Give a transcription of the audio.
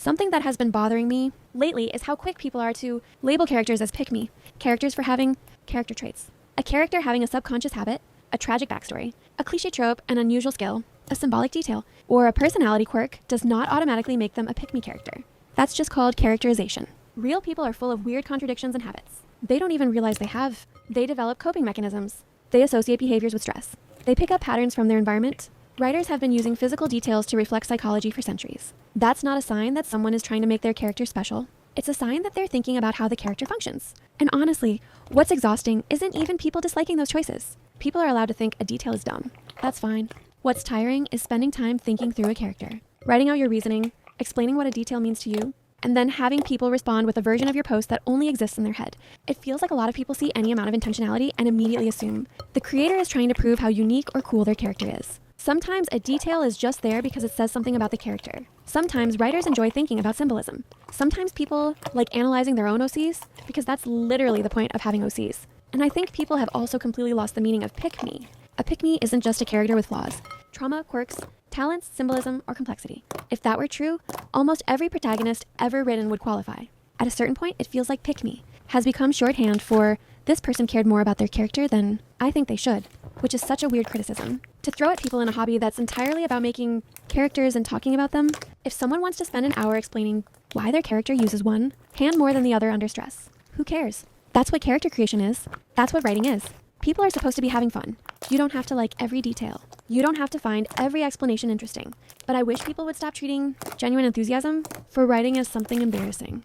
Something that has been bothering me lately is how quick people are to label characters as pick-me, characters for having character traits. A character having a subconscious habit, a tragic backstory, a cliché trope, an unusual skill, a symbolic detail, or a personality quirk does not automatically make them a pick-me character. That's just called characterization. Real people are full of weird contradictions and habits. They don't even realize they have. They develop coping mechanisms. They associate behaviors with stress. They pick up patterns from their environment. Writers have been using physical details to reflect psychology for centuries. That's not a sign that someone is trying to make their character special. It's a sign that they're thinking about how the character functions. And honestly, what's exhausting isn't even people disliking those choices. People are allowed to think a detail is dumb. That's fine. What's tiring is spending time thinking through a character, writing out your reasoning, explaining what a detail means to you, and then having people respond with a version of your post that only exists in their head. It feels like a lot of people see any amount of intentionality and immediately assume the creator is trying to prove how unique or cool their character is. Sometimes a detail is just there because it says something about the character. Sometimes writers enjoy thinking about symbolism. Sometimes people like analyzing their own OCs because that's literally the point of having OCs. And I think people have also completely lost the meaning of pick-me. A pick-me isn't just a character with flaws, trauma, quirks, talents, symbolism, or complexity. If that were true, almost every protagonist ever written would qualify. At a certain point, it feels like pick-me has become shorthand for this person cared more about their character than I think they should, which is such a weird criticism. To throw at people in a hobby that's entirely about making characters and talking about them, if someone wants to spend an hour explaining why their character uses one hand more than the other under stress, who cares? That's what character creation is. That's what writing is. People are supposed to be having fun. You don't have to like every detail. You don't have to find every explanation interesting. But I wish people would stop treating genuine enthusiasm for writing as something embarrassing.